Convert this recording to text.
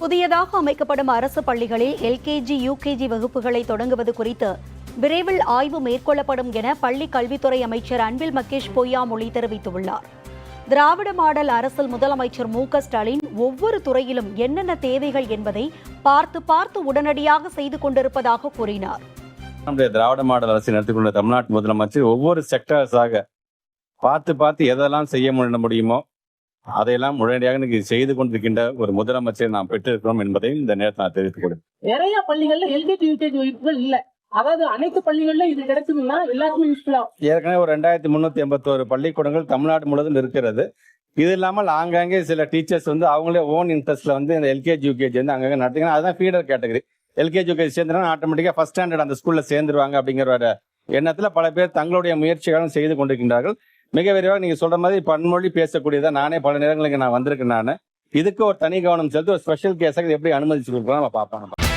புதியதாக அமைக்கப்படும் அரசு பள்ளிகளில் எல்கேஜி, யுகேஜி வகுப்புகளை தொடங்குவது குறித்து விரைவில் ஆய்வு மேற்கொள்ளப்படும் என பள்ளி கல்வித்துறை அமைச்சர் அன்பில் மகேஷ் பொய்யாமொழி தெரிவித்துள்ளார். திராவிட மாடல் அரசில் முதலமைச்சர் மு.க.ஸ்டாலின் ஒவ்வொரு துறையிலும் என்னென்ன தேவைகள் என்பதை பார்த்து உடனடியாக செய்து கொண்டிருப்பதாக கூறினார். நம்முடைய திராவிட மாடல் அரசு நடத்திக்கொண்ட தமிழ்நாட்டு முதலமைச்சர் ஒவ்வொரு செக்டர்ஸாக பார்த்து எதெல்லாம் செய்ய முடியுமோ அதையெல்லாம் உடனடியாக இன்னைக்கு செய்து கொண்டிருக்கின்ற ஒரு முதலமைச்சர் நாம் பெற்றிருக்கிறோம் என்பதையும் இந்த நேரத்தில் நான் தெரிவித்துக் கொள்கிறேன். நிறைய பள்ளிகள்ல எல்கேஜி யூகேஜி வகுப்புகள் இல்ல, அதாவது அனைத்து பள்ளிகள்ல இது கிடைக்குதுன்னா எல்லாருக்குமே யூஸ்ஃபுல்லா. ஏற்கனவே ஒரு 2381 பள்ளிக்கூடங்கள் தமிழ்நாடு முழுவதும் இருக்கிறது. இது இல்லாமல் ஆங்காங்கே சில டீச்சர்ஸ் அவங்களே ஓன் இன்ட்ரெஸ்ட்ல இந்த எல்கேஜி யூகேஜி அங்கங்க நடத்திங்கன்னா அதுதான் ஃபீடர் கேட்டகரி. எல்கேஜி யூகேஜி சேர்ந்துனா ஆட்டோமேட்டிக்கா ஃபர்ஸ்ட் ஸ்டாண்டர்ட் அந்த ஸ்கூல்ல சேர்ந்துருவாங்க அப்படிங்கிற ஒரு எண்ணத்துல பல பேர் தங்களுடைய முயற்சிகளும் செய்து கொண்டிருக்கின்றார்கள். மிக விரைவாக நீங்க சொல்ற மாதிரி பன்மொழி பேசக்கூடியதான் நானே பல நேரங்களுக்கு நான் வந்திருக்கேன். இதுக்கு ஒரு தனி கவனம் செலுத்தி ஒரு ஸ்பெஷல் கேஸாக எப்படி அனுமதிச்சு கொடுக்கலாம் நம்ம பார்ப்போம்.